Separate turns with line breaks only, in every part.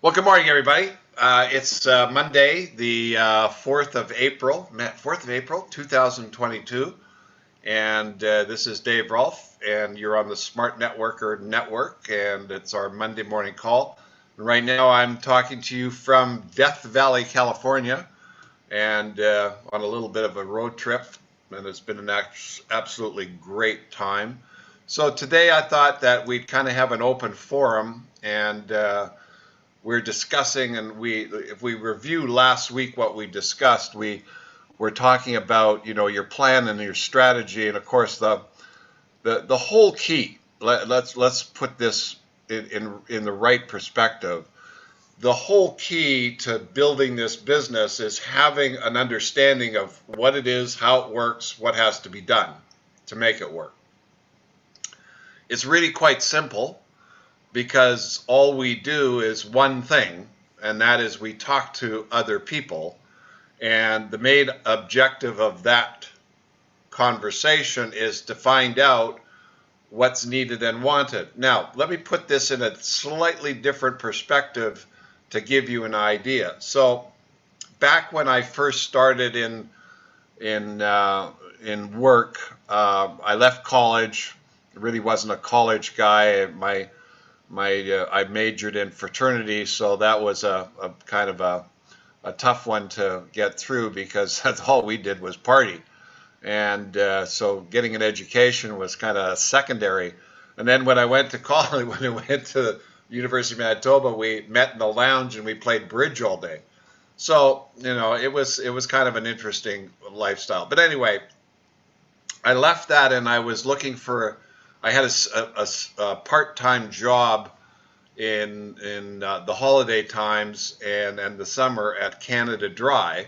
Well, good morning, everybody. It's Monday, the 4th of April, 2022, and this is Dave Rolfe, and you're on the Smart Networker Network, and it's our Monday morning call. And right now, I'm talking to you from Death Valley, California, and on a little bit of a road trip, and it's been an absolutely great time. So today, I thought that we'd kind of have an open forum, and we're discussing, and if we review last week what we discussed, we were talking about your plan and your strategy, and of course the whole key. Let's put this in the right perspective. The whole key to building this business is having an understanding of what it is, how it works, what has to be done to make it work. It's really quite simple, because all we do is one thing, and that is we talk to other people, and the main objective of that conversation is to find out what's needed and wanted. Now, let me put this in a slightly different perspective to give you an idea. So, back when I first started in work, I left college. I really wasn't a college guy. I majored in fraternity, so that was a kind of a tough one to get through, because that's all we did was party. And so getting an education was kind of secondary. And then when I went to college, when I went to the University of Manitoba, we met in the lounge and we played bridge all day. So, it was kind of an interesting lifestyle. But anyway, I left that, and I was looking for, I had a part-time job in the holiday times and the summer at Canada Dry.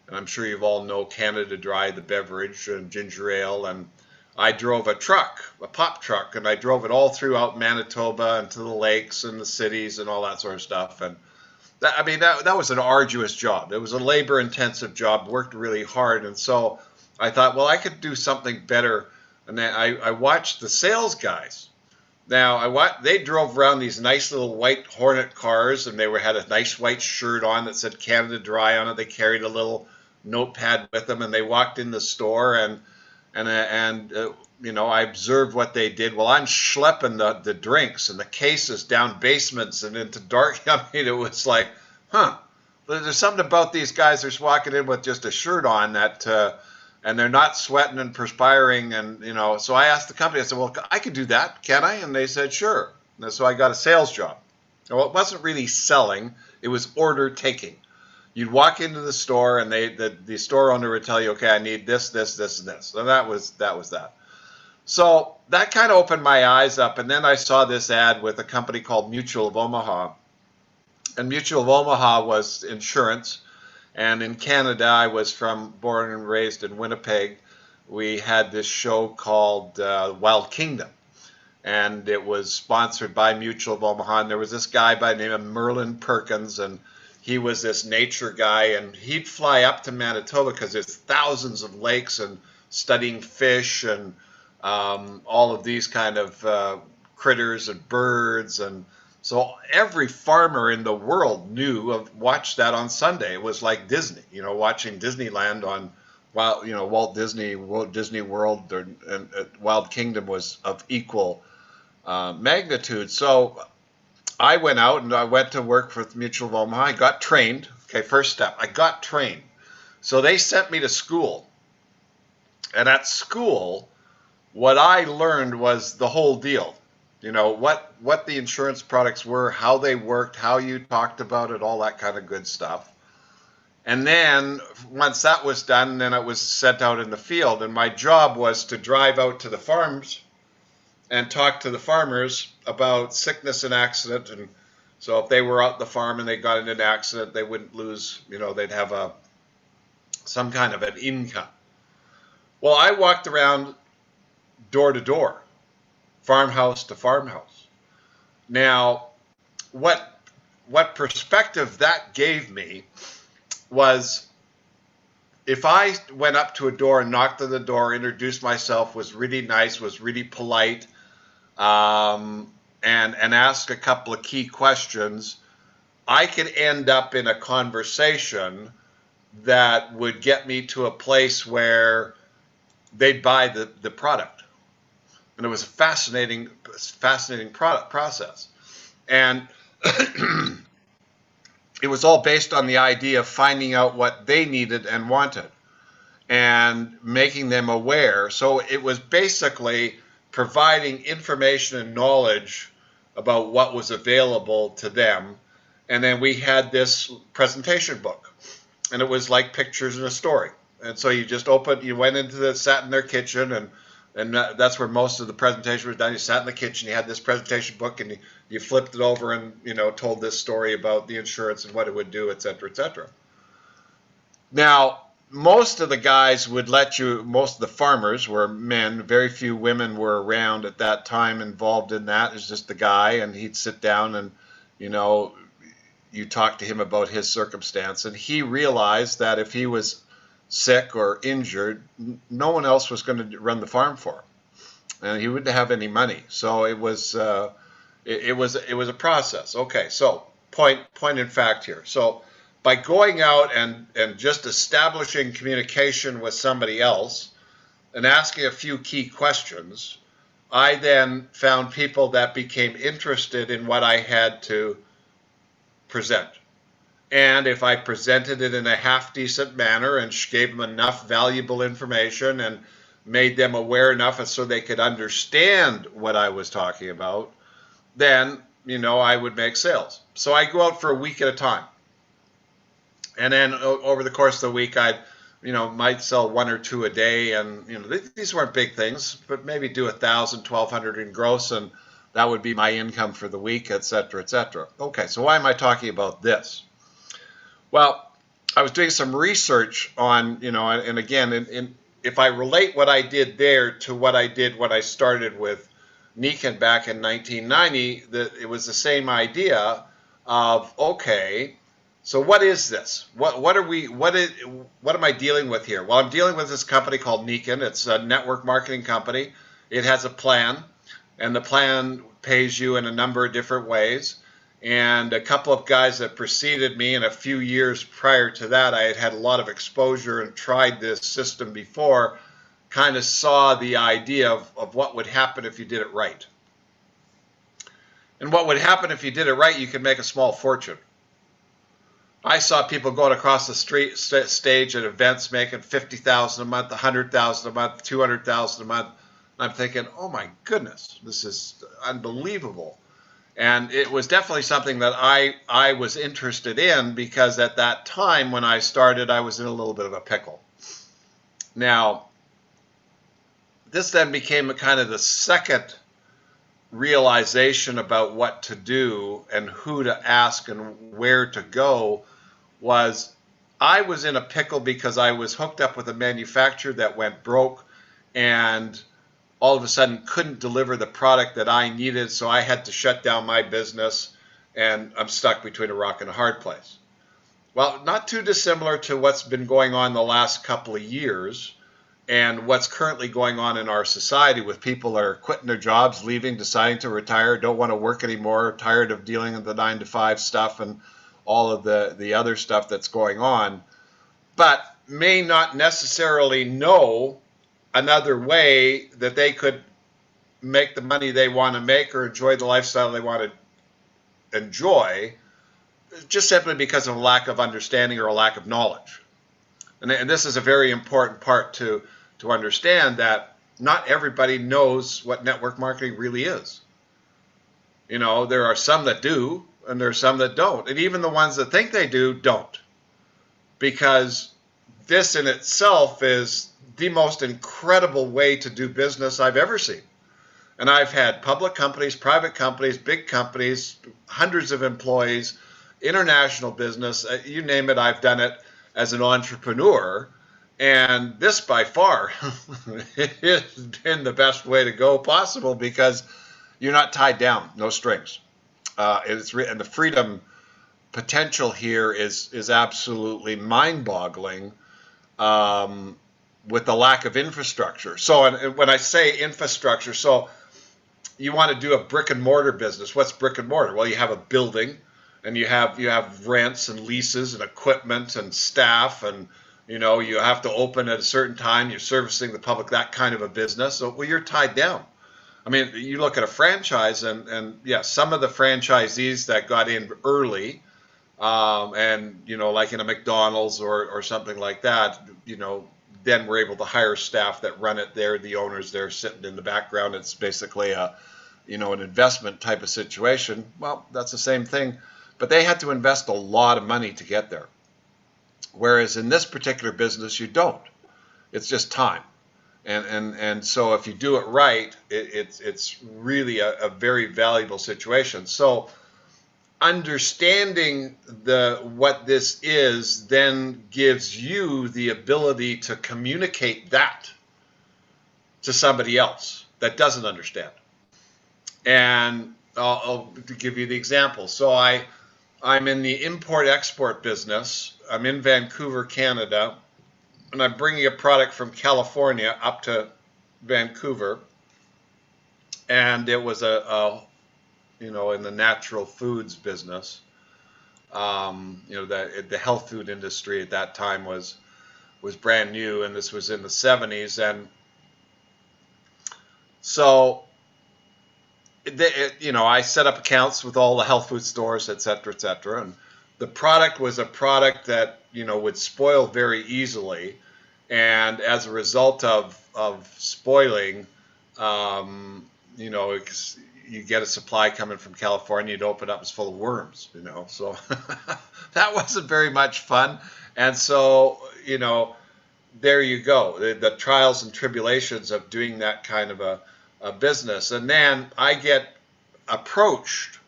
And I'm sure you all know Canada Dry, the beverage and ginger ale. And I drove a truck, a pop truck, and I drove it all throughout Manitoba and to the lakes and the cities and all that sort of stuff. And that was an arduous job. It was a labor-intensive job, worked really hard. And so I thought, well, I could do something better. And then I watched the sales guys. Now, they drove around these nice little white Hornet cars, and they had a nice white shirt on that said Canada Dry on it. They carried a little notepad with them, and they walked in the store, and I observed what they did. Well, I'm schlepping the drinks and the cases down basements and into dark. I mean, it was like, there's something about these guys. They're just walking in with just a shirt on that. And they're not sweating and perspiring, and so I asked the company, I said, well, I could do that, can I? And they said, sure. And so I got a sales job. Well, it wasn't really selling, it was order taking. You'd walk into the store, and the store owner would tell you, okay, I need this, this, this, and this. And that was that. So that kind of opened my eyes up, and then I saw this ad with a company called Mutual of Omaha. And Mutual of Omaha was insurance. And in Canada, I was born and raised in Winnipeg. We had this show called Wild Kingdom, and it was sponsored by Mutual of Omaha. And there was this guy by the name of Merlin Perkins, and he was this nature guy, and he'd fly up to Manitoba because there's thousands of lakes, and studying fish and all of these kind of critters and birds. And so every farmer in the world watched that on Sunday. It was like Disney, watching Disneyland on, Walt Disney World, and Wild Kingdom was of equal magnitude. So I went out and I went to work for Mutual of Omaha. I got trained. Okay, first step, I got trained. So they sent me to school. And at school, what I learned was the whole deal. What the insurance products were, how they worked, how you talked about it, all that kind of good stuff. And then once that was done, then it was sent out in the field. And my job was to drive out to the farms and talk to the farmers about sickness and accident. And so if they were out the farm and they got in an accident, they wouldn't lose, they'd have some kind of an income. Well, I walked around door to door, farmhouse to farmhouse. Now, what perspective that gave me was, if I went up to a door and knocked on the door, introduced myself, was really nice, was really polite, and asked a couple of key questions, I could end up in a conversation that would get me to a place where they'd buy the product. And it was a fascinating process. And it was all based on the idea of finding out what they needed and wanted and making them aware. So it was basically providing information and knowledge about what was available to them. And then we had this presentation book, and it was like pictures in a story. And so you just went into sat in their kitchen, and that's where most of the presentation was done. You sat in the kitchen, you had this presentation book, and you flipped it over and, told this story about the insurance and what it would do, et cetera, et cetera. Now, most of the guys would most of the farmers were men. Very few women were around at that time involved in that. It was just the guy, and he'd sit down and, you talk to him about his circumstance. And he realized that if he was sick or injured, no one else was going to run the farm for him, and he wouldn't have any money. So it was a process. Okay, so point in fact here. So by going out and just establishing communication with somebody else and asking a few key questions, I then found people that became interested in what I had to present. And if I presented it in a half-decent manner and gave them enough valuable information and made them aware enough so they could understand what I was talking about, then, I would make sales. So I go out for a week at a time. And then over the course of the week, I might sell one or two a day. And, these weren't big things, but maybe do 1,000, 1,200 in gross, and that would be my income for the week, et cetera, et cetera. Okay, so why am I talking about this? Well, I was doing some research on, and again, if I relate what I did there to what I did when I started with Niken back in 1990, it was the same idea of, okay, so what is this? What am I dealing with here? Well, I'm dealing with this company called Niken. It's a network marketing company. It has a plan, and the plan pays you in a number of different ways. And a couple of guys that preceded me, and a few years prior to that, I had a lot of exposure and tried this system before, kind of saw the idea of what would happen if you did it right. And what would happen if you did it right, you could make a small fortune. I saw people going across the stage at events making $50,000 a month, $100,000 a month, $200,000 a month. I'm thinking, oh my goodness, this is unbelievable. And it was definitely something that I was interested in, because at that time when I started, I was in a little bit of a pickle. Now, this then became a kind of the second realization about what to do and who to ask and where to go. Was I was in a pickle because I was hooked up with a manufacturer that went broke and all of a sudden couldn't deliver the product that I needed, so I had to shut down my business, and I'm stuck between a rock and a hard place. Well, not too dissimilar to what's been going on the last couple of years and what's currently going on in our society, with people that are quitting their jobs, leaving, deciding to retire, don't want to work anymore, tired of dealing with the 9-to-5 stuff and all of the other stuff that's going on, but may not necessarily know another way that they could make the money they want to make or enjoy the lifestyle they want to enjoy, just simply because of a lack of understanding or a lack of knowledge. And this is a very important part to understand, that not everybody knows what network marketing really is. There are some that do, and there are some that don't. And even the ones that think they do, don't. Because this in itself is the most incredible way to do business I've ever seen. And I've had public companies, private companies, big companies, hundreds of employees, international business, you name it, I've done it as an entrepreneur. And this by far has been the best way to go possible, because you're not tied down, no strings. And the freedom potential here is absolutely mind-boggling. With the lack of infrastructure. So, and when I say infrastructure, so you want to do a brick and mortar business. What's brick and mortar? Well, you have a building, and you have rents and leases and equipment and staff, and you have to open at a certain time. You're servicing the public, that kind of a business. So, well, you're tied down. I mean, you look at a franchise, and yeah, some of the franchisees that got in early, and like in a McDonald's or something like that, then we're able to hire staff that run it. They're the owners. They're sitting in the background. It's basically an investment type of situation. Well, that's the same thing, but they had to invest a lot of money to get there. Whereas in this particular business, you don't. It's just time. And so if you do it right, it's really a very valuable situation. So understanding what this is then gives you the ability to communicate that to somebody else that doesn't understand. And I'll give you the example. So I'm in the import-export business. I'm in Vancouver, Canada, and I'm bringing a product from California up to Vancouver. And it was in the natural foods business. The health food industry at that time was brand new, and this was in the 70s. And so I set up accounts with all the health food stores, et cetera, and the product was a product that would spoil very easily, and as a result of spoiling, you get a supply coming from California, you'd open up, it's full of worms, so that wasn't very much fun. And so there you go, the trials and tribulations of doing that kind of a business. And then I get approached.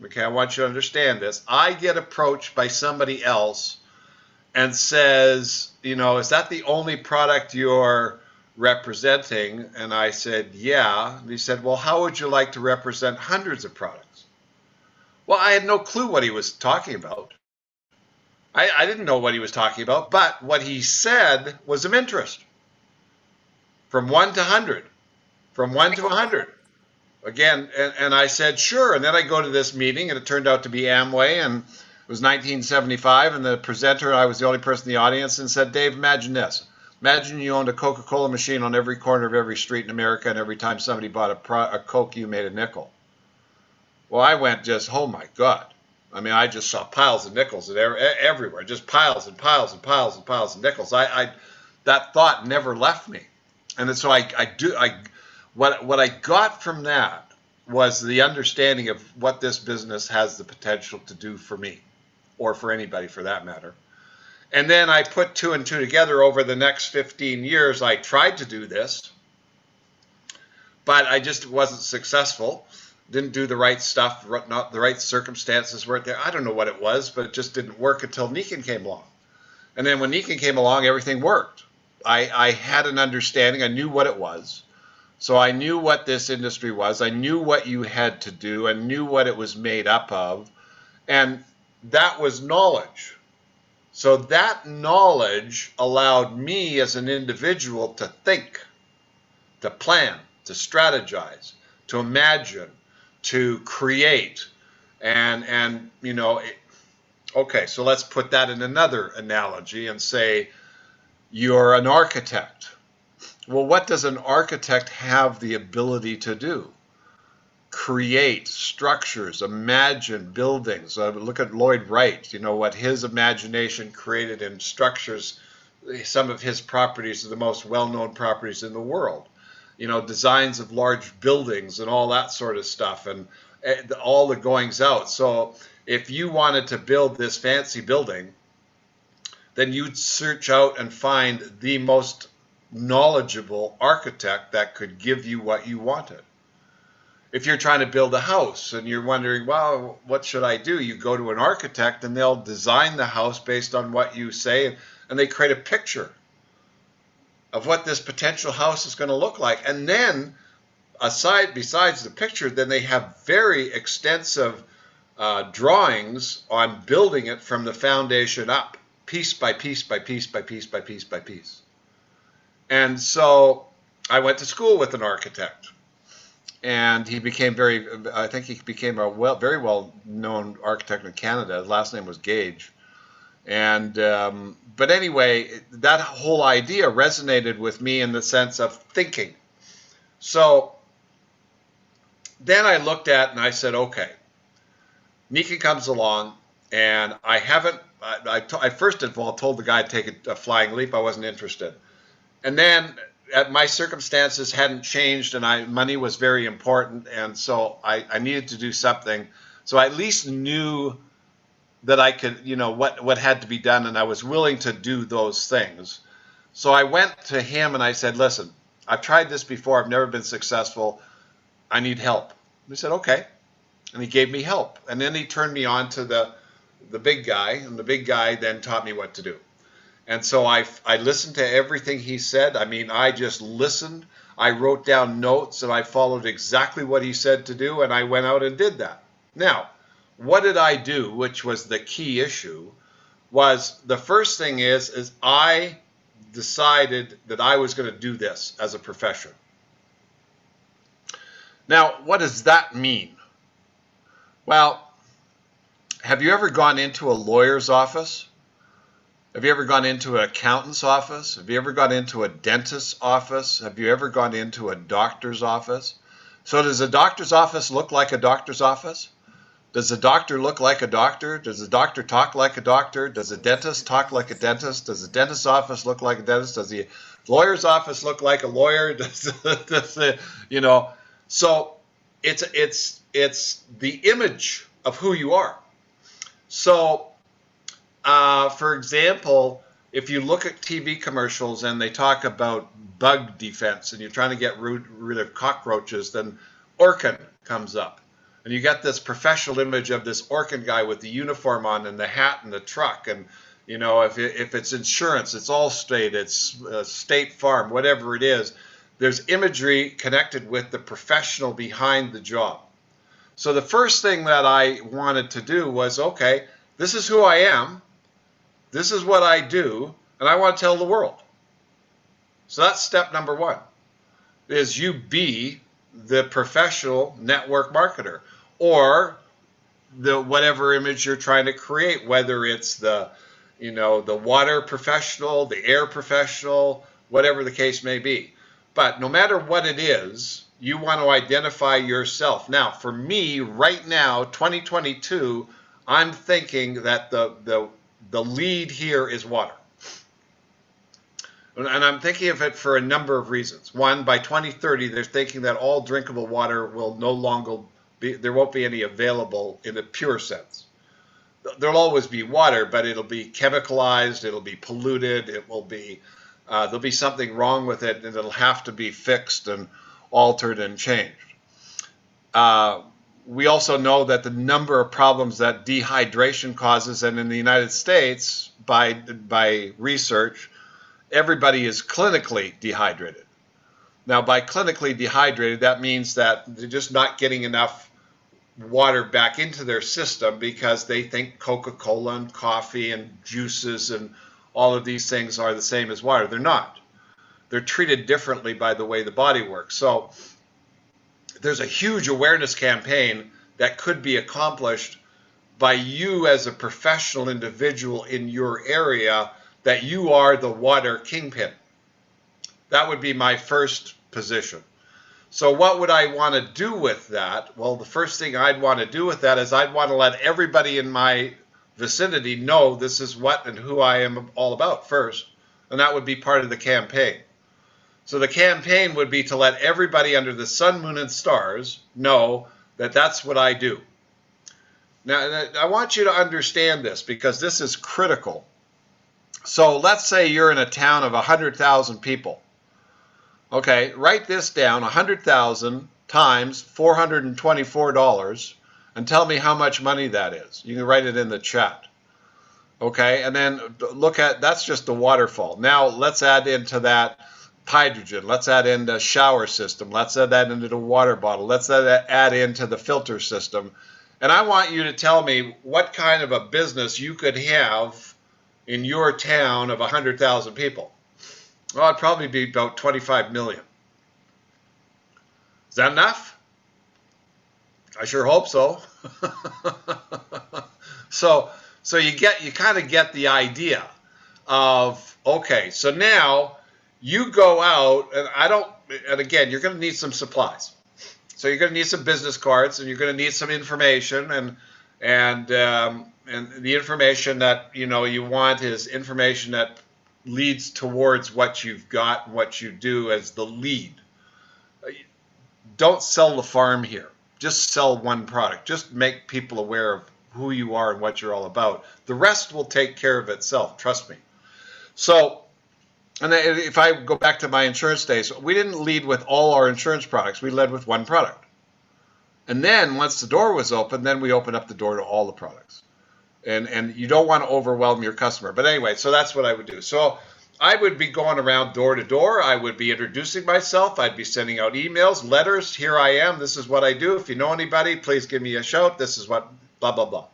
Okay, I want you to understand this. I get approached by somebody else and says, is that the only product you're representing? And I said, yeah. And he said, well, how would you like to represent hundreds of products? Well, I had no clue what he was talking about. I didn't know what he was talking about, but what he said was of interest. From 1 to 100. From 1 to 100. Again, and I said, sure. And then I go to this meeting, and it turned out to be Amway, and it was 1975, and the presenter, I was the only person in the audience, and said, Dave, imagine this. Imagine you owned a Coca-Cola machine on every corner of every street in America, and every time somebody bought a Coke, you made a nickel. Well, I went just, oh my God. I mean, I just saw piles of nickels everywhere, just piles and piles and piles and piles of nickels. That thought never left me. And so what I got from that was the understanding of what this business has the potential to do for me, or for anybody for that matter. And then I put 2 and 2 together. Over the next 15 years, I tried to do this, but I just wasn't successful. Didn't do the right stuff, not the right circumstances weren't there. I don't know what it was, but it just didn't work until Nikken came along. And then when Nikken came along, everything worked. I had an understanding. I knew what it was. So I knew what this industry was. I knew what you had to do. I knew what it was made up of. And that was knowledge. So that knowledge allowed me as an individual to think, to plan, to strategize, to imagine, to create. And okay, so let's put that in another analogy and say you're an architect. Well, what does an architect have the ability to do? Create structures, imagine buildings. Look at Lloyd Wright, what his imagination created in structures. Some of his properties are the most well-known properties in the world. Designs of large buildings and all that sort of stuff, and all the goings out. So if you wanted to build this fancy building, then you'd search out and find the most knowledgeable architect that could give you what you wanted. If you're trying to build a house and you're wondering, well, what should I do? You go to an architect and they'll design the house based on what you say, and they create a picture of what this potential house is going to look like. And then besides the picture, then they have very extensive drawings on building it from the foundation up, piece by piece by piece by piece by piece by piece. And so I went to school with an architect. and he became I think he became a very well-known architect in Canada. His last name was Gage. And but anyway, that whole idea resonated with me in the sense of thinking. So then I looked at and I said, okay, Nika comes along, and I haven't. I first of all told the guy to take a flying leap. I wasn't interested, and then my circumstances hadn't changed, and money was very important, and so I needed to do something. So I at least knew that I could, what had to be done, and I was willing to do those things. So I went to him and I said, listen, I've tried this before. I've never been successful. I need help. He said, okay. And he gave me help. And then he turned me on to the big guy, and the big guy then taught me what to do. And so I listened to everything he said. I mean, I just listened. I wrote down notes, and I followed exactly what he said to do, and I went out and did that. Now, what did I do, which was the key issue, was the first thing is I decided that I was going to do this as a profession. Now, what does that mean? Well, have you ever gone into a lawyer's office? Have you ever gone into an accountant's office? Have you ever gone into a dentist's office? Have you ever gone into a doctor's office? So does a doctor's office look like a doctor's office? Does the doctor look like a doctor? Does the doctor talk like a doctor? Does the dentist talk like a dentist? Does the dentist's office look like a dentist? Does the lawyer's office look like a lawyer? So it's the image of who you are. So, for example, if you look at TV commercials and they talk about bug defense and you're trying to get rid of cockroaches, then Orkin comes up. And you get this professional image of this Orkin guy with the uniform on and the hat and the truck. And, if it's insurance, it's Allstate, it's State Farm, whatever it is. There's imagery connected with the professional behind the job. So the first thing that I wanted to do was, okay, this is who I am. This is what I do. And I want to tell the world. So that's step number one, is you be the professional network marketer, or the whatever image you're trying to create, whether it's the water professional, the air professional, whatever the case may be. But no matter what it is, you want to identify yourself. Now, for me, right now, 2022, I'm thinking that the lead here is water. And I'm thinking of it for a number of reasons. One, by 2030, they're thinking that all drinkable water will no longer be, there won't be any available in a pure sense. There'll always be water, but it'll be chemicalized, it'll be polluted, it will be, there'll be something wrong with it, and it'll have to be fixed and altered and changed. We also know that the number of problems that dehydration causes, and in the United States, by research, everybody is clinically dehydrated. Now, by clinically dehydrated, that means that they're just not getting enough water back into their system because they think Coca-Cola and coffee and juices and all of these things are the same as water. They're not. They're treated differently by the way the body works. So there's a huge awareness campaign that could be accomplished by you as a professional individual in your area, that you are the water kingpin. That would be my first position. So what would I want to do with that? Well, the first thing I'd want to do with that is I'd want to let everybody in my vicinity know this is what and who I am all about first. And that would be part of the campaign. So the campaign would be to let everybody under the sun, moon, and stars know that that's what I do. Now, I want you to understand this because this is critical. So let's say you're in a town of 100,000 people. Okay, write this down, 100,000 times $424, and tell me how much money that is. You can write it in the chat. Okay, and then look at, that's just the waterfall. Now let's add into that hydrogen. Let's add in the shower system. Let's add that into the water bottle. Let's add into the filter system. And I want you to tell me what kind of a business you could have in your town of 100,000 people. Well, it'd probably be about 25 million. Is that enough? I sure hope so. so you kind of get the idea of, okay, so now you go out and again, you're going to need some supplies. So you're going to need some business cards, and you're going to need some information, and the information that you want is information that leads towards what you've got and what you do as the lead. Don't sell the farm here. Just sell one product. Just make people aware of who you are and what you're all about. The rest will take care of itself. Trust me. So, and if I go back to my insurance days, we didn't lead with all our insurance products. We led with one product. And then once the door was open, then we opened up the door to all the products. And you don't want to overwhelm your customer. But anyway, so that's what I would do. So I would be going around door to door. I would be introducing myself. I'd be sending out emails, letters. Here I am. This is what I do. If you know anybody, please give me a shout. This is what, blah, blah, blah.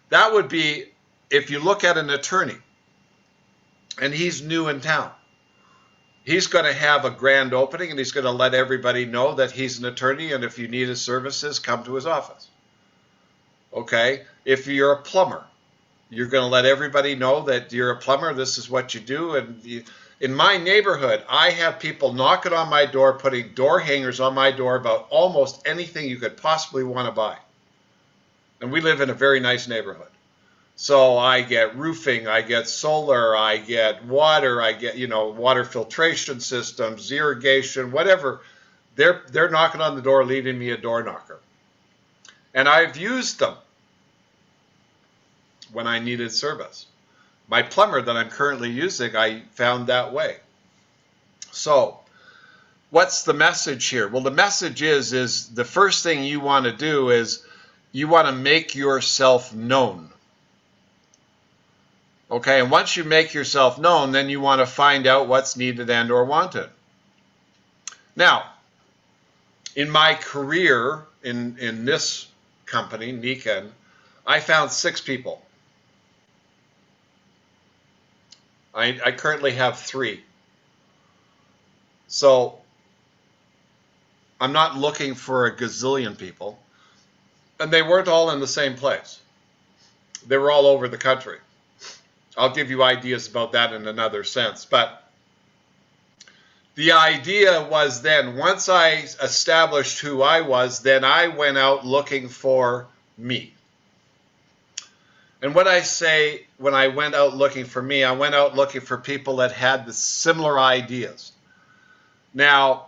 That would be, if you look at an attorney and he's new in town, he's going to have a grand opening, and he's going to let everybody know that he's an attorney, and if you need his services, come to his office. Okay? If you're a plumber, you're going to let everybody know that you're a plumber, this is what you do. And in my neighborhood, I have people knocking on my door, putting door hangers on my door about almost anything you could possibly want to buy. And we live in a very nice neighborhood. So I get roofing, I get solar, I get water, I get, water filtration systems, irrigation, whatever. They're knocking on the door, leaving me a door knocker. And I've used them when I needed service. My plumber that I'm currently using, I found that way. So what's the message here? Well, the message is the first thing you want to do is you want to make yourself known. Okay, and once you make yourself known, then you want to find out what's needed and or wanted. Now, in my career in this company, Niken, I found 6 people. I currently have 3. So I'm not looking for a gazillion people. And they weren't all in the same place. They were all over the country. I'll give you ideas about that in another sense. But the idea was then, once I established who I was, then I went out looking for me. And what I say when I went out looking for me, I went out looking for people that had the similar ideas. Now,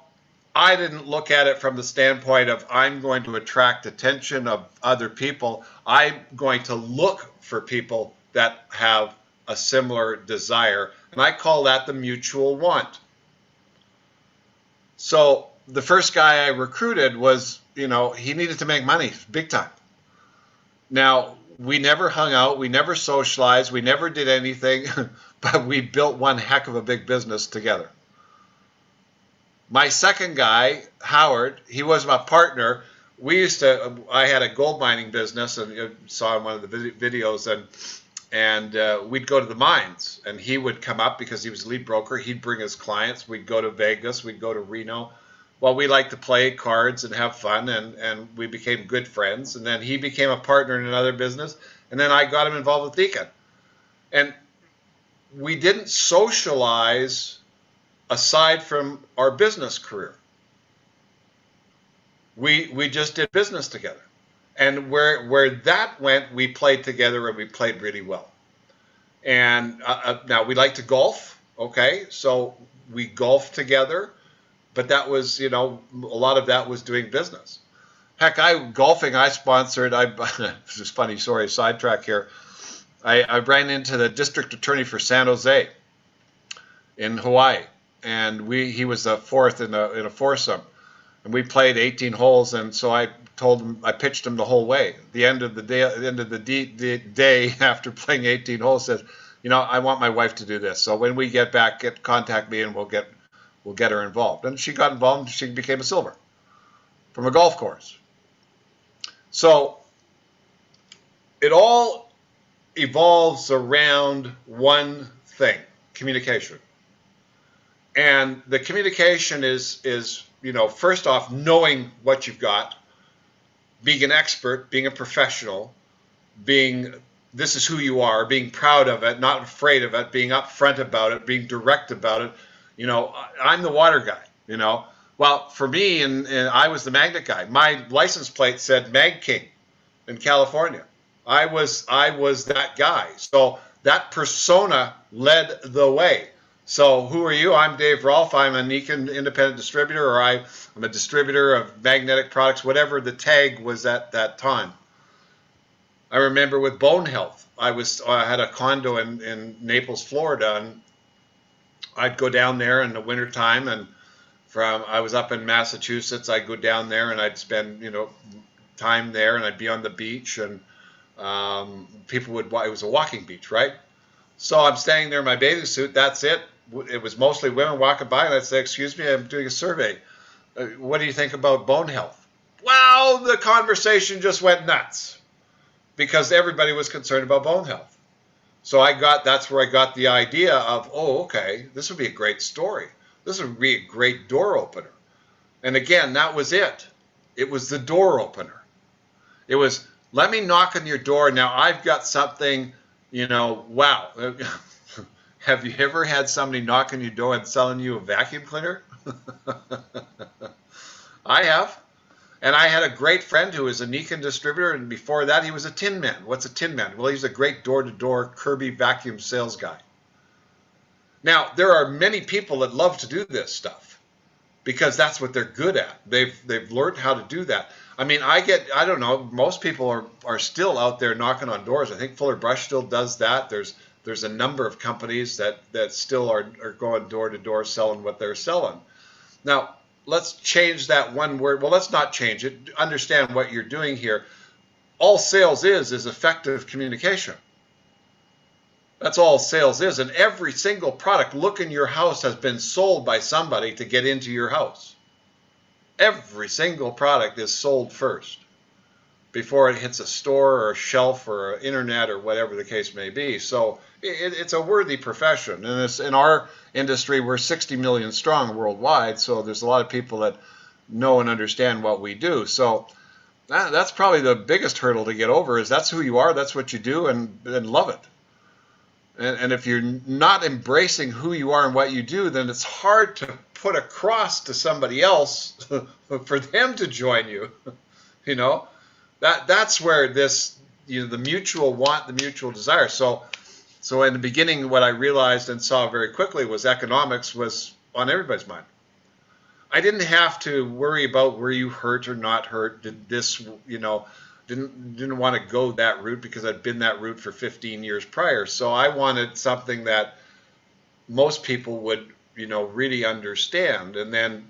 I didn't look at it from the standpoint of I'm going to attract attention of other people. I'm going to look for people that have a similar desire, and I call that the mutual want. So the first guy I recruited was, he needed to make money big time. Now, we never hung out, we never socialized, we never did anything, but we built one heck of a big business together. My second guy, Howard, he was my partner. I had a gold mining business, and you saw in one of the videos, and we'd go to the mines, and he would come up because he was lead broker. He'd bring his clients. We'd go to Vegas. We'd go to Reno. Well, we liked to play cards and have fun, and we became good friends. And then he became a partner in another business, and then I got him involved with Niken. And we didn't socialize aside from our business career. We just did business together. And where that went, we played together, and we played really well. And now we like to golf, okay? So we golfed together, but that was, a lot of that was doing business. Heck, I sponsored, this is funny, sorry, sidetrack here. I ran into the district attorney for San Jose in Hawaii, and he was the 4th in a foursome. And we played 18 holes, and so I pitched him the whole way. At the end of the day, after playing 18 holes, said, I want my wife to do this. So when we get back, contact me, and we'll get her involved. And she got involved, and she became a silver from a golf course. So it all evolves around one thing: communication. And the communication is first off, knowing what you've got, being an expert, being a professional, being this is who you are, being proud of it, not afraid of it, being upfront about it, being direct about it. I'm the water guy, Well, for me, and I was the magnet guy. My license plate said Mag King in California. I was that guy. So that persona led the way. So who are you? I'm Dave Rolfe. I'm a Nikon independent distributor, or I'm a distributor of magnetic products, whatever the tag was at that time. I remember with Bone Health, I had a condo in Naples, Florida, and I'd go down there in the wintertime, and I was up in Massachusetts, I'd go down there and I'd spend time there, and I'd be on the beach, and people it was a walking beach, right? So I'm standing there in my bathing suit. That's it. It was mostly women walking by, and I'd say, "Excuse me, I'm doing a survey. What do you think about bone health?" Wow, the conversation just went nuts because everybody was concerned about bone health. So that's where I got the idea of, oh, okay, this would be a great story. This would be a great door opener. And again, that was it. It was the door opener. It was, let me knock on your door. Now I've got something, wow. Have you ever had somebody knock on your door and selling you a vacuum cleaner? I have. And I had a great friend who was a Nikon distributor, and before that he was a Tin Man. What's a Tin Man? Well, he's a great door-to-door Kirby vacuum sales guy. Now, there are many people that love to do this stuff because that's what they're good at. They've learned how to do that. I mean, I don't know, most people are still out there knocking on doors. I think Fuller Brush still does that. There's a number of companies that still are going door to door selling what they're selling. Now, let's change that one word. Well, let's not change it. Understand what you're doing here. All sales is effective communication. That's all sales is. And every single product, look in your house, has been sold by somebody to get into your house. Every single product is sold first before it hits a store or a shelf or an internet or whatever the case may be. So it's a worthy profession. And it's, in our industry, we're 60 million strong worldwide. So there's a lot of people that know and understand what we do. So that's probably the biggest hurdle to get over, is that's who you are, that's what you do, and love it. And if you're not embracing who you are and what you do, then it's hard to put across to somebody else for them to join you. That's where this, the mutual want, the mutual desire. So in the beginning, what I realized and saw very quickly was economics was on everybody's mind. I didn't have to worry about were you hurt or not hurt. Did this, didn't want to go that route because I'd been that route for 15 years prior. So I wanted something that most people would, really understand, and then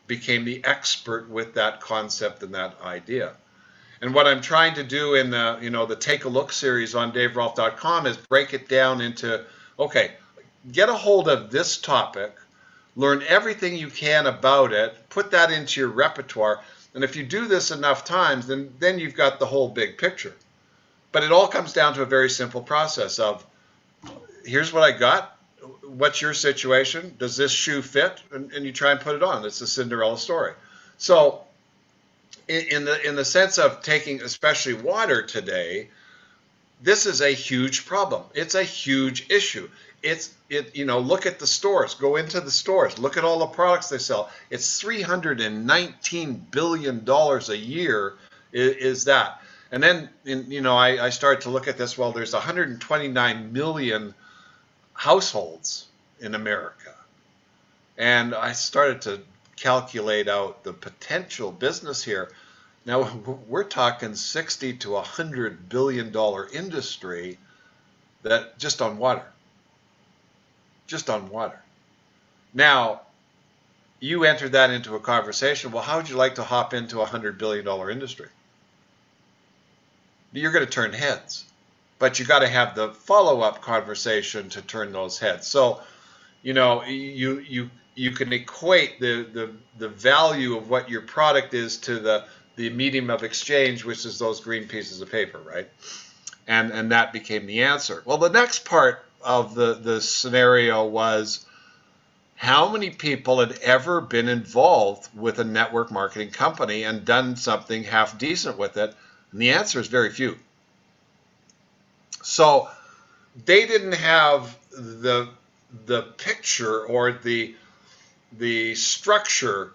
became the expert with that concept and that idea. And what I'm trying to do in the Take a Look series on DaveRolfe.com is break it down into, okay, get a hold of this topic, learn everything you can about it, put that into your repertoire. And if you do this enough times, then you've got the whole big picture. But it all comes down to a very simple process of, here's what I got. What's your situation? Does this shoe fit? And you try and put it on. It's a Cinderella story. So in the sense of taking especially water today, this is a huge problem. It's a huge issue. Look at the stores. Go into the stores. Look at all the products they sell. It's $319 billion a year is that. And then, I started to look at this. Well, there's 129 million households in America. And I started to calculate out the potential business here. Now, we're talking 60 to $100 billion industry that just on water. Just on water. Now, you entered that into a conversation. Well, how would you like to hop into a $100 billion industry? You're going to turn heads, but you got to have the follow-up conversation to turn those heads. So, you can equate the value of what your product is to the medium of exchange, which is those green pieces of paper, right? And that became the answer. Well, the next part of the scenario was, how many people had ever been involved with a network marketing company and done something half decent with it? And the answer is very few. So they didn't have the picture or the structure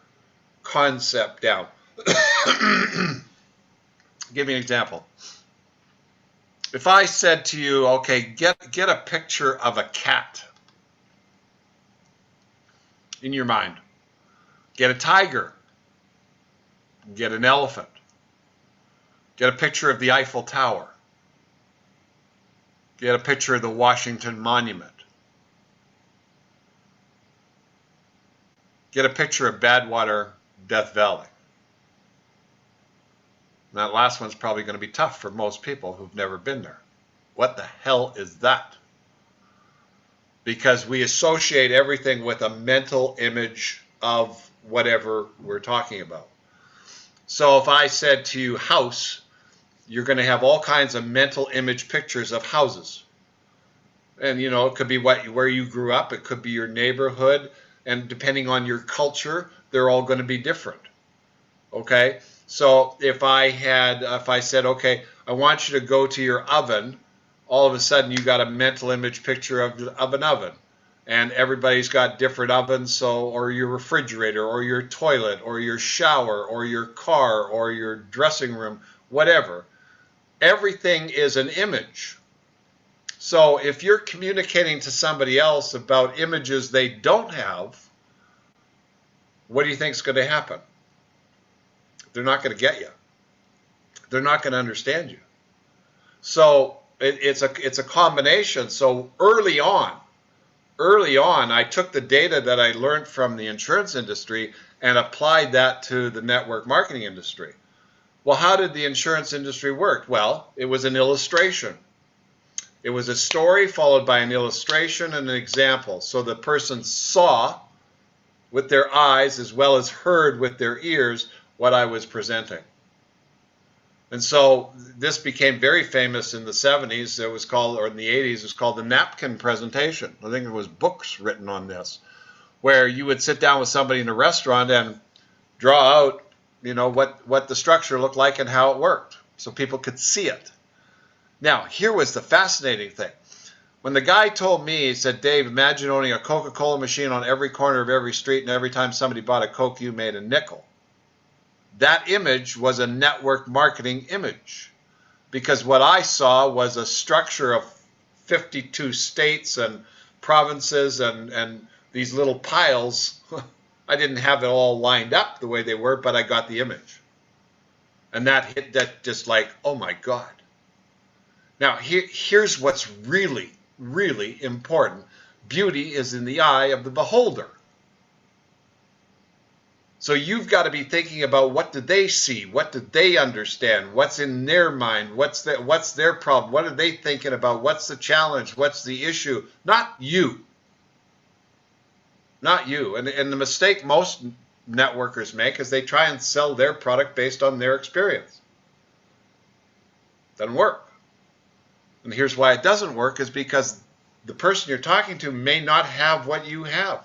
concept down. Give me an example. If I said to you, okay, get a picture of a cat in your mind. Get a tiger. Get an elephant. Get a picture of the Eiffel Tower. Get a picture of the Washington Monument. Get a picture of Badwater, Death Valley. And that last one's probably going to be tough for most people who've never been there. What the hell is that? Because we associate everything with a mental image of whatever we're talking about. So if I said to you house, you're going to have all kinds of mental image pictures of houses. And you know, it could be where you grew up, it could be your neighborhood, and depending on your culture, they're all going to be different. Okay? So if I said, okay, I want you to go to your oven, all of a sudden you got a mental image picture of an oven. And everybody's got different ovens, so, or your refrigerator, or your toilet, or your shower, or your car, or your dressing room, whatever. Everything is an image. So if you're communicating to somebody else about images they don't have, what do you think is going to happen? They're not going to get you. They're not going to understand you. So it's a combination. So early on, I took the data that I learned from the insurance industry and applied that to the network marketing industry. Well, how did the insurance industry work? Well, it was an illustration. It was a story followed by an illustration and an example. So the person saw with their eyes as well as heard with their ears what I was presenting. And so this became very famous in the 70s. It was called, or in the 80s, it was called the napkin presentation. I think there was books written on this, where you would sit down with somebody in a restaurant and draw out, you know, what the structure looked like and how it worked, so people could see it. Now, here was the fascinating thing. When the guy told me, he said, Dave, imagine owning a Coca-Cola machine on every corner of every street, and every time somebody bought a Coke, you made a nickel. That image was a network marketing image, because what I saw was a structure of 52 states and provinces and these little piles. I didn't have it all lined up the way they were, but I got the image. And that hit that just like, oh my God. Now, here's what's really, really important. Beauty is in the eye of the beholder. So you've got to be thinking about, what did they see? What did they understand? What's in their mind? What's their problem? What are they thinking about? What's the challenge? What's the issue? Not you. Not you. And the mistake most networkers make is they try and sell their product based on their experience. Doesn't work. And here's why it doesn't work, is because the person you're talking to may not have what you have.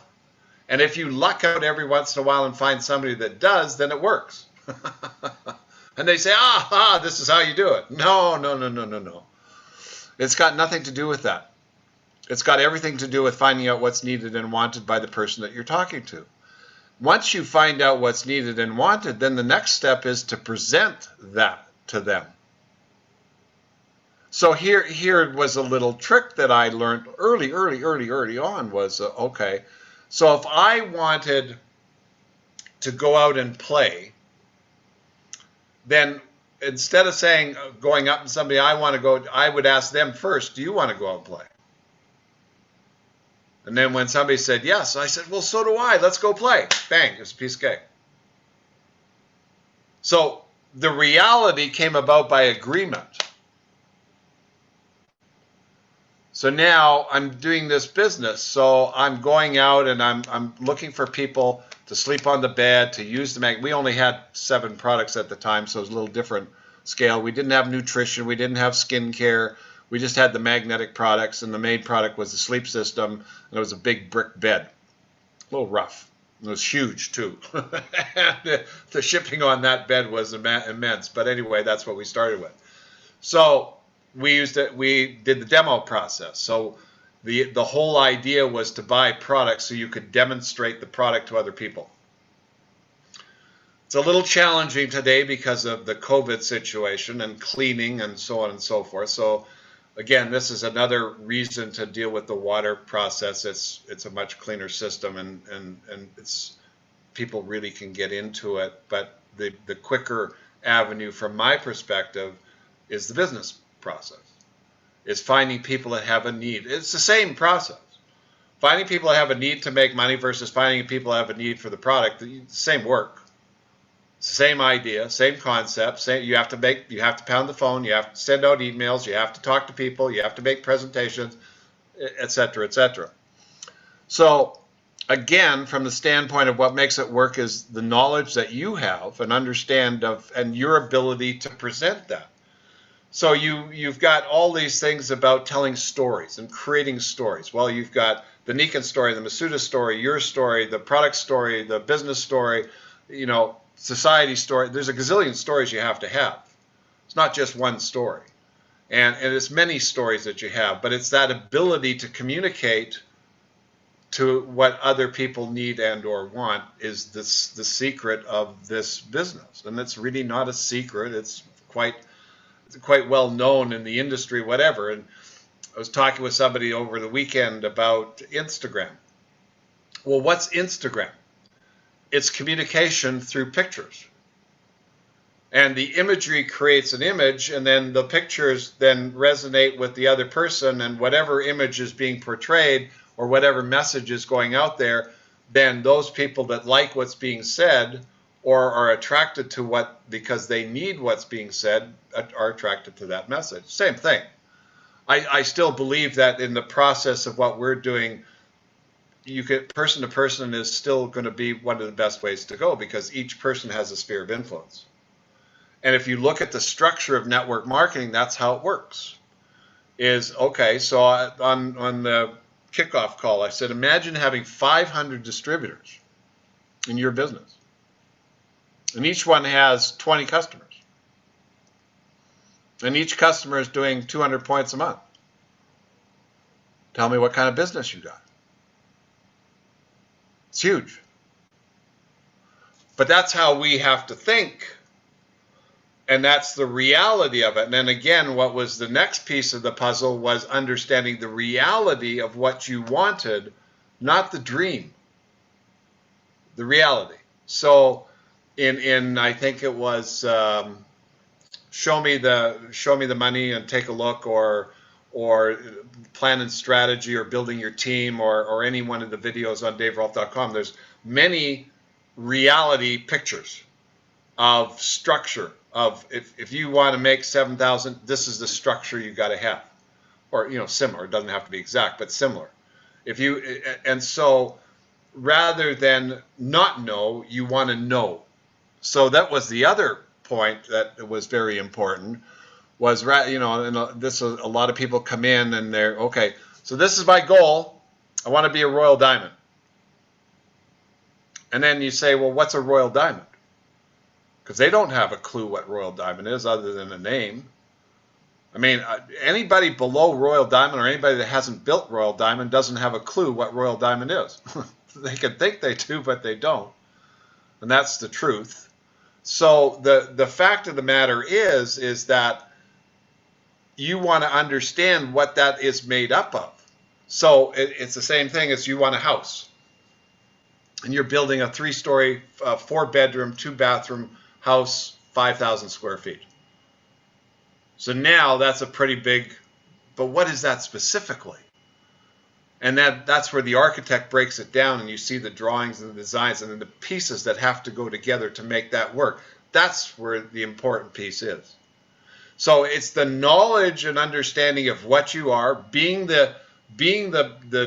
And if you luck out every once in a while and find somebody that does, then it works. And they say, this is how you do it. No. It's got nothing to do with that. It's got everything to do with finding out what's needed and wanted by the person that you're talking to. Once you find out what's needed and wanted, then the next step is to present that to them. So here was a little trick that I learned early on was, okay, so if I wanted to go out and play, then instead of saying, going up to somebody, I want to go, I would ask them first, do you want to go out and play? And then when somebody said yes, I said, well, so do I. Let's go play. Bang, it's a piece of cake. So the reality came about by agreement. So now I'm doing this business. So I'm going out and I'm looking for people to sleep on the bed, to use the mag. We only had 7 products at the time, so it was a little different scale. We didn't have nutrition. We didn't have skincare. We just had the magnetic products, and the main product was the sleep system, and it was a big brick bed. A little rough. It was huge too. And the shipping on that bed was immense. But anyway, that's what we started with. So we did the demo process. So the whole idea was to buy products so you could demonstrate the product to other people. It's a little challenging today because of the COVID situation and cleaning and so on and so forth. So again, this is another reason to deal with the water process. It's a much cleaner system, and it's people really can get into it. But the quicker avenue from my perspective is the business process. Is finding people that have a need. It's the same process. Finding people that have a need to make money versus finding people that have a need for the product, the same work. Same idea, same concept. You have to pound the phone, you have to send out emails, you have to talk to people, you have to make presentations, etc., etc. So again, from the standpoint of what makes it work is the knowledge that you have and understand of, and your ability to present that. So you've got all these things about telling stories and creating stories. Well, you've got the Nikken story, the Masuda story, your story, the product story, the business story, society story. There's a gazillion stories you have to have. It's not just one story. And it's many stories that you have, but it's that ability to communicate to what other people need and or want is the secret of this business. And it's really not a secret. It's quite well known in the industry, whatever. And I was talking with somebody over the weekend about Instagram. Well, what's Instagram? It's communication through pictures. And the imagery creates an image, and then the pictures then resonate with the other person, and whatever image is being portrayed or whatever message is going out there, then those people that like what's being said or are attracted to what because they need what's being said are attracted to that message. Same thing. I still believe that in the process of what we're doing, person to person is still going to be one of the best ways to go because each person has a sphere of influence. And if you look at the structure of network marketing, that's how it works. So on the kickoff call, I said, imagine having 500 distributors in your business. And each one has 20 customers. And each customer is doing 200 points a month. Tell me what kind of business you got. It's huge. But that's how we have to think. And that's the reality of it. And then again, what was the next piece of the puzzle was understanding the reality of what you wanted, not the dream. The reality. So in I think it was show me the money and take a look, or plan and strategy, or building your team, or any one of the videos on daverolf.com. There's many reality pictures of structure of if you want to make 7,000, this is the structure you got to have, or similar. It doesn't have to be exact, but similar. And so rather than not know, you want to know. So that was the other point that was very important. Was and this a lot of people come in and they're okay. So this is my goal. I want to be a Royal Diamond. And then you say, well, what's a Royal Diamond? Because they don't have a clue what Royal Diamond is other than a name. I mean, anybody below Royal Diamond or anybody that hasn't built Royal Diamond doesn't have a clue what Royal Diamond is. They can think they do, but they don't. And that's the truth. So the fact of the matter is that you want to understand what that is made up of. So it's the same thing as you want a house. And you're building a 3-story, 4-bedroom, 2-bathroom house, 5,000 square feet. So now that's a pretty big, but what is that specifically? And that's where the architect breaks it down, and you see the drawings and the designs and then the pieces that have to go together to make that work. That's where the important piece is. So it's the knowledge and understanding of what you are, being the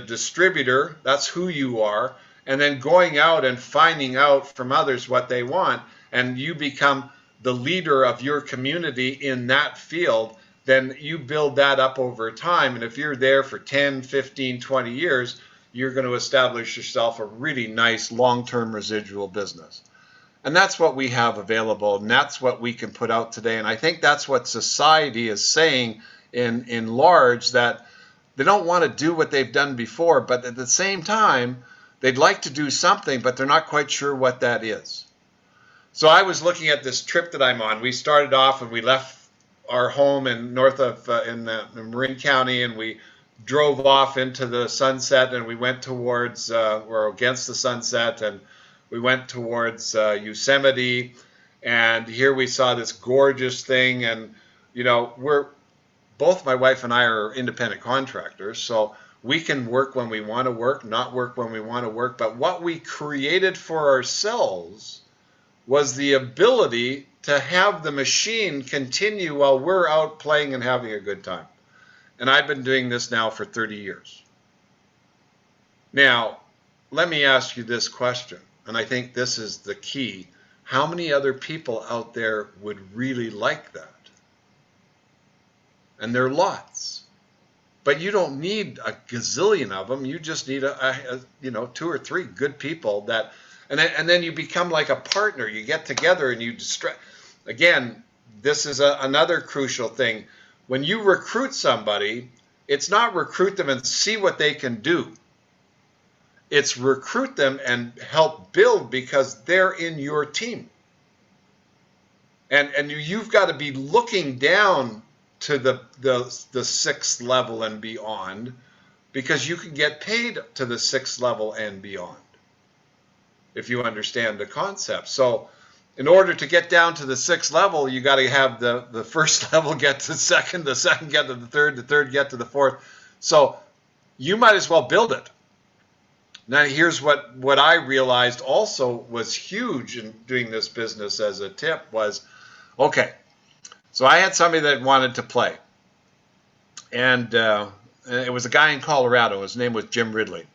distributor, that's who you are, and then going out and finding out from others what they want, and you become the leader of your community in that field. Then you build that up over time, and if you're there for 10, 15, 20 years, you're going to establish yourself a really nice long-term residual business. And that's what we have available, and that's what we can put out today. And I think that's what society is saying in large, that they don't want to do what they've done before, but at the same time, they'd like to do something, but they're not quite sure what that is. So I was looking at this trip that I'm on. We started off and we left our home in north of in Marin County, and we drove off into the sunset, and we went towards or against the sunset, and we went towards Yosemite. And here we saw this gorgeous thing, and you know, both my wife and I are independent contractors, so we can work when we want to work, not work when we want to work. But what we created for ourselves was the ability to have the machine continue while we're out playing and having a good time. And I've been doing this now for 30 years. Now, let me ask you this question, and I think this is the key. How many other people out there would really like that? And there are lots. But you don't need a gazillion of them. You just need two or three good people that, and then you become like a partner. You get together and you distract. Again, this is another crucial thing. When you recruit somebody, it's not recruit them and see what they can do. It's recruit them and help build, because they're in your team. And you've got to be looking down to the sixth level and beyond, because you can get paid to the sixth level and beyond if you understand the concept. So in order to get down to the sixth level, you got to have the first level get to the second get to the third get to the fourth. So you might as well build it. Now here's what I realized also was huge in doing this business as a tip was, okay, so I had somebody that wanted to play, and it was a guy in Colorado. His name was Jim Ridley.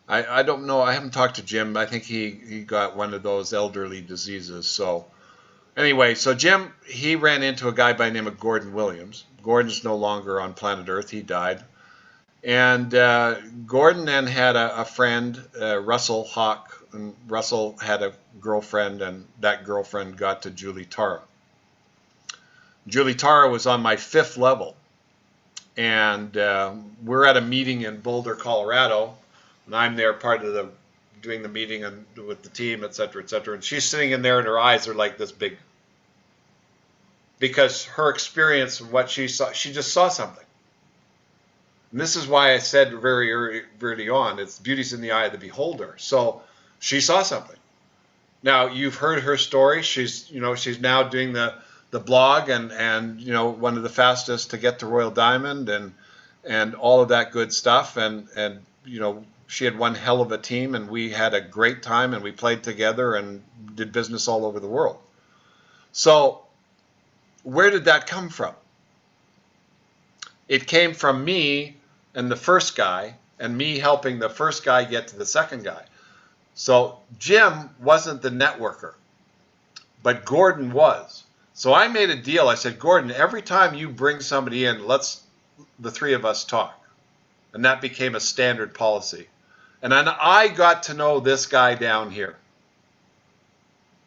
I don't know. I haven't talked to Jim. I think he got one of those elderly diseases. So anyway, so Jim, he ran into a guy by the name of Gordon Williams. Gordon's no longer on planet Earth. He died. And Gordon then had a friend, Russell Hawk. And Russell had a girlfriend, and that girlfriend got to Julie Tara. Julie Tara was on my 5th level. And we're at a meeting in Boulder, Colorado. And I'm there part of doing the meeting and with the team, et cetera, et cetera. And she's sitting in there and her eyes are like this big. Because her experience of what she saw, she just saw something. And this is why I said very early on, it's beauty's in the eye of the beholder. So she saw something. Now you've heard her story. She's now doing the blog and one of the fastest to get to Royal Diamond and all of that good stuff. And she had one hell of a team, and we had a great time, and we played together and did business all over the world. So where did that come from? It came from me and the first guy, and me helping the first guy get to the second guy. So Jim wasn't the networker, but Gordon was. So I made a deal. I said, Gordon, every time you bring somebody in, let's the three of us talk. And that became a standard policy. And then I got to know this guy down here.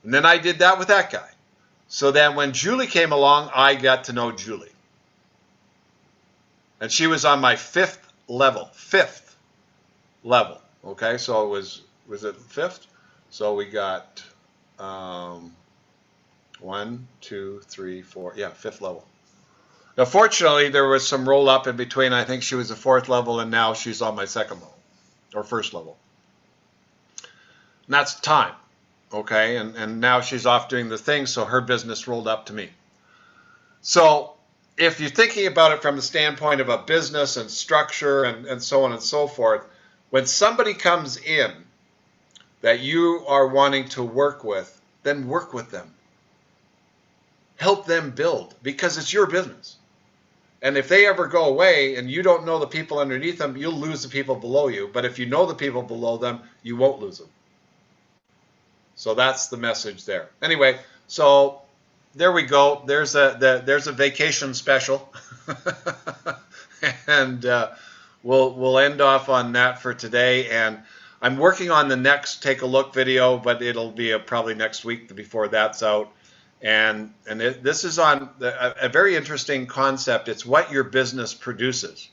And then I did that with that guy. So then when Julie came along, I got to know Julie. And she was on my 5th level. 5th level. Okay, so it was it 5th? So we got 1, 2, 3, 4. Yeah, 5th level. Now, fortunately, there was some roll up in between. I think she was a 4th level, and now she's on my 2nd level or 1st level. And that's time. Okay, and now she's off doing the thing, so her business rolled up to me. So if you're thinking about it from the standpoint of a business and structure and so on and so forth, when somebody comes in that you are wanting to work with, then work with them. Help them build, because it's your business. And if they ever go away and you don't know the people underneath them, you'll lose the people below you. But if you know the people below them, you won't lose them. So that's the message there. Anyway, so there we go. There's a vacation special. And we'll end off on that for today. And I'm working on the next take a look video, but it'll be probably next week before that's out. And this is on a very interesting concept. It's what your business produces.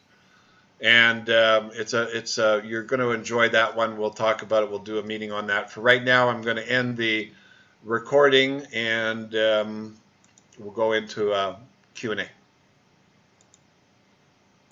And you're going to enjoy that one. We'll talk about it. We'll do a meeting on that. For right now, I'm going to end the recording, and we'll go into Q&A.